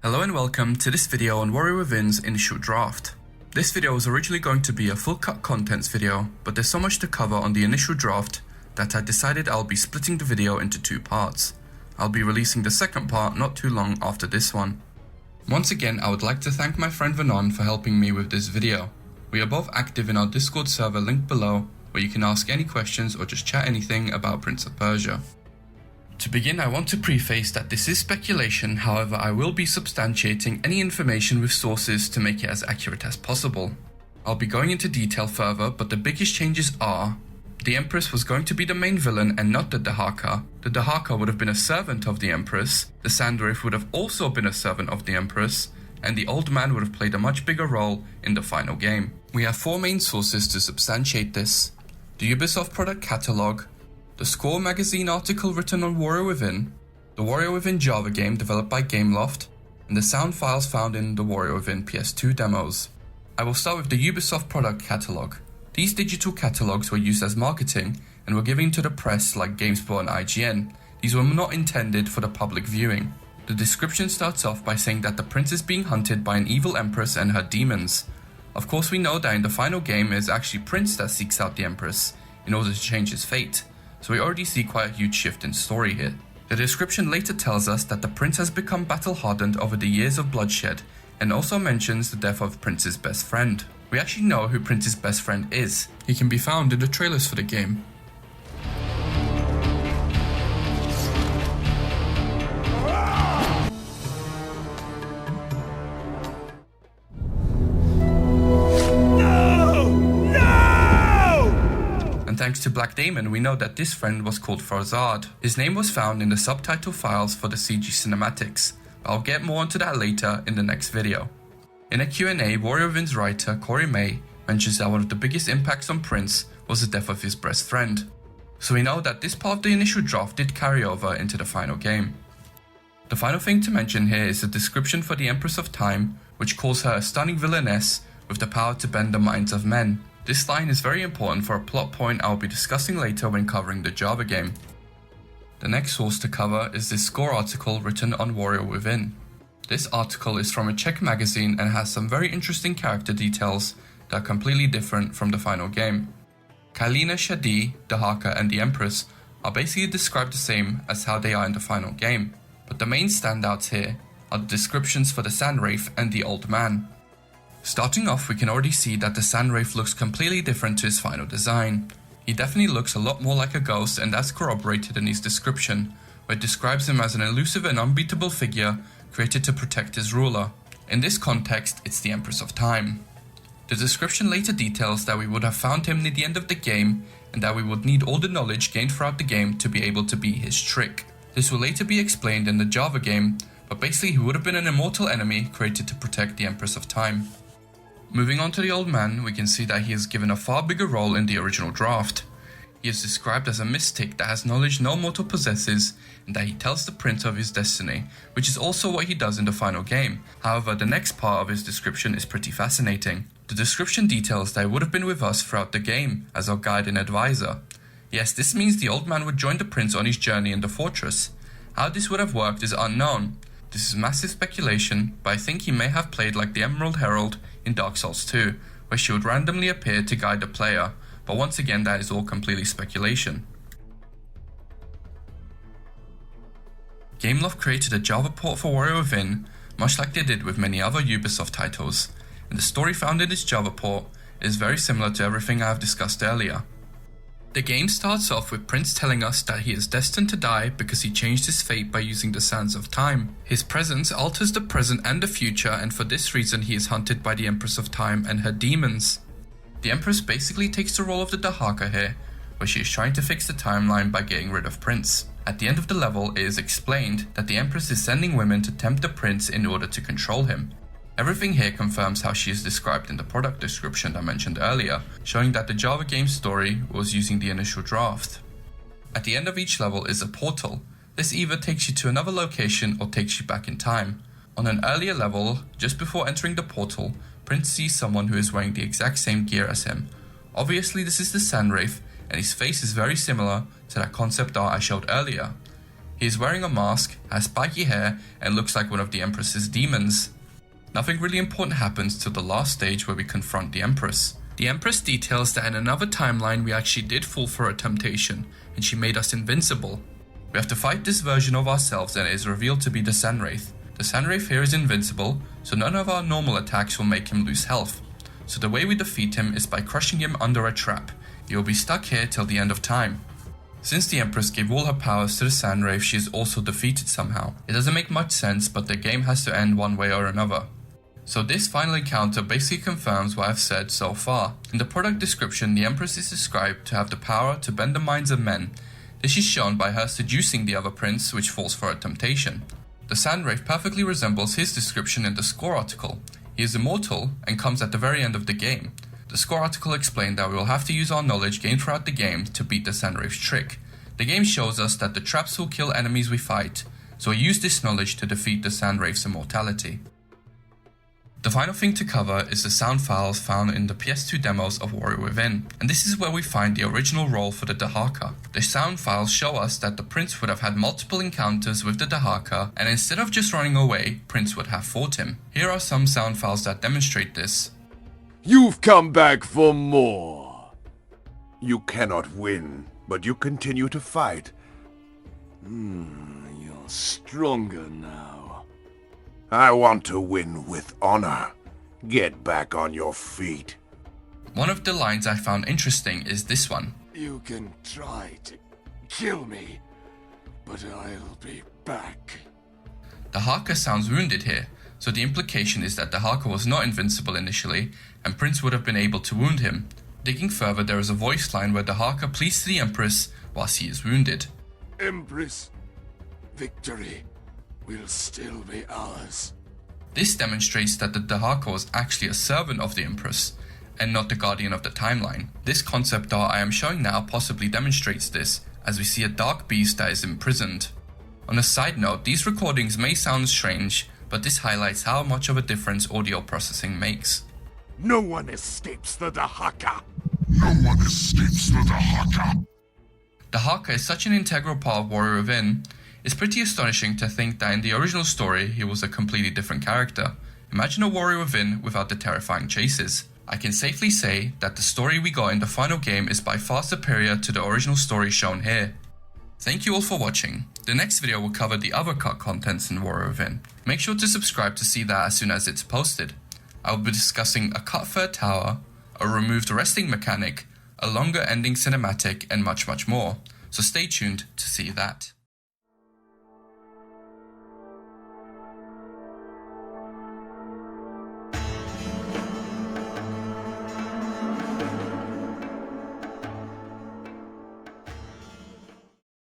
Hello and welcome to this video on Warrior Within's initial draft. This video was originally going to be a full cut contents video, but there's so much to cover on the initial draft that I decided I'll be splitting the video into two parts. I'll be releasing the second part not too long after this one. Once again, I would like to thank my friend Vernon for helping me with this video. We are both active in our Discord server linked below, where you can ask any questions or just chat anything about Prince of Persia. To begin, I want to preface that this is speculation, however I will be substantiating any information with sources to make it as accurate as possible. I'll be going into detail further, but the biggest changes are: the Empress was going to be the main villain and not the Dahaka. The Dahaka would have been a servant of the Empress, the Sandwraith would have also been a servant of the Empress, and the Old Man would have played a much bigger role in the final game. We have four main sources to substantiate this: the Ubisoft product Catalogue, the Score magazine article written on Warrior Within, the Warrior Within Java game developed by Gameloft, and the sound files found in the Warrior Within PS2 demos. I will start with the Ubisoft product Catalogue. These digital catalogues were used as marketing and were given to the press like GameSpot and IGN. These were not intended for the public viewing. The description starts off by saying that the prince is being hunted by an evil empress and her demons. Of course, we know that in the final game it is actually Prince that seeks out the empress in order to change his fate, so we already see quite a huge shift in story here. The description later tells us that the prince has become battle hardened over the years of bloodshed, and also mentions the death of Prince's best friend. We actually know who Prince's best friend is. He can be found in the trailers for the game. Thanks to Black Damon, we know that this friend was called Farzad. His name was found in the subtitle files for the CG cinematics. I'll get more onto that later in the next video. In a Q&A, Warrior Within's writer Corey May mentions that one of the biggest impacts on Prince was the death of his best friend. So we know that this part of the initial draft did carry over into the final game. The final thing to mention here is the description for the Empress of Time, which calls her a stunning villainess with the power to bend the minds of men. This line is very important for a plot point I will be discussing later when covering the Java game. The next source to cover is this Score article written on Warrior Within. This article is from a Czech magazine and has some very interesting character details that are completely different from the final game. Kailina Shadi, Dahaka and the Empress are basically described the same as how they are in the final game, but the main standouts here are the descriptions for the Sandwraith and the Old Man. Starting off, we can already see that the Sandwraith looks completely different to his final design. He definitely looks a lot more like a ghost, and that's corroborated in his description, where it describes him as an elusive and unbeatable figure created to protect his ruler. In this context, it's the Empress of Time. The description later details that we would have found him near the end of the game, and that we would need all the knowledge gained throughout the game to be able to beat his trick. This will later be explained in the Java game, but basically he would have been an immortal enemy created to protect the Empress of Time. Moving on to the Old Man, we can see that he is given a far bigger role in the original draft. He is described as a mystic that has knowledge no mortal possesses, and that he tells the prince of his destiny, which is also what he does in the final game. However, the next part of his description is pretty fascinating. The description details that he would have been with us throughout the game as our guide and advisor. Yes, this means the Old Man would join the prince on his journey in the fortress. How this would have worked is unknown. This is massive speculation, but I think he may have played like the Emerald Herald in Dark Souls 2, where she would randomly appear to guide the player, but once again that is all completely speculation. Gameloft created a Java port for Warrior Within, much like they did with many other Ubisoft titles, and the story found in this Java port is very similar to everything I have discussed earlier. The game starts off with Prince telling us that he is destined to die because he changed his fate by using the sands of time. His presence alters the present and the future, and for this reason he is hunted by the Empress of Time and her demons. The Empress basically takes the role of the Dahaka here, where she is trying to fix the timeline by getting rid of Prince. At the end of the level, it is explained that the Empress is sending women to tempt the Prince in order to control him. Everything here confirms how she is described in the product description I mentioned earlier, showing that the Java game story was using the initial draft. At the end of each level is a portal. This either takes you to another location or takes you back in time. On an earlier level, just before entering the portal, Prince sees someone who is wearing the exact same gear as him. Obviously this is the Sandwraith, and his face is very similar to that concept art I showed earlier. He is wearing a mask, has spiky hair, and looks like one of the Empress's demons. Nothing really important happens till the last stage where we confront the Empress. The Empress details that in another timeline we actually did fall for her temptation, and she made us invincible. We have to fight this version of ourselves, and it is revealed to be the Sanwraith. The Sanwraith here is invincible, so none of our normal attacks will make him lose health. So the way we defeat him is by crushing him under a trap. He will be stuck here till the end of time. Since the Empress gave all her powers to the Sanwraith, she is also defeated somehow. It doesn't make much sense, but the game has to end one way or another. So this final encounter basically confirms what I've said so far. In the product description, the Empress is described to have the power to bend the minds of men. This is shown by her seducing the other prince, which falls for her temptation. The Sanwraith perfectly resembles his description in the score article. He is immortal and comes at the very end of the game. The score article explained that we will have to use our knowledge gained throughout the game to beat the Sanwraith's trick. The game shows us that the traps will kill enemies we fight, so we use this knowledge to defeat the Sanwraith's immortality. The final thing to cover is the sound files found in the PS2 demos of Warrior Within, and this is where we find the original role for the Dahaka. The sound files show us that the prince would have had multiple encounters with the Dahaka, and instead of just running away, Prince would have fought him. Here are some sound files that demonstrate this. You've come back for more. You cannot win, but you continue to fight. You're stronger now. I want to win with honor. Get back on your feet. One of the lines I found interesting is this one. You can try to kill me, but I'll be back. Dahaka sounds wounded here, so the implication is that Dahaka was not invincible initially, and Prince would have been able to wound him. Digging further, there is a voice line where Dahaka pleads to the Empress whilst he is wounded. Empress, victory will still be ours. This demonstrates that the Dahaka was actually a servant of the Empress, and not the guardian of the timeline. This concept art I am showing now possibly demonstrates this, as we see a dark beast that is imprisoned. On a side note, these recordings may sound strange, but this highlights how much of a difference audio processing makes. No one escapes the Dahaka. No one escapes the Dahaka. Dahaka is such an integral part of Warrior Within. It's pretty astonishing to think that in the original story he was a completely different character. Imagine a Warrior Within without the terrifying chases. I can safely say that the story we got in the final game is by far superior to the original story shown here. Thank you all for watching. The next video will cover the other cut contents in Warrior Within. Make sure to subscribe to see that as soon as it's posted. I will be discussing a cut third tower, a removed resting mechanic, a longer ending cinematic, and much more. So stay tuned to see that.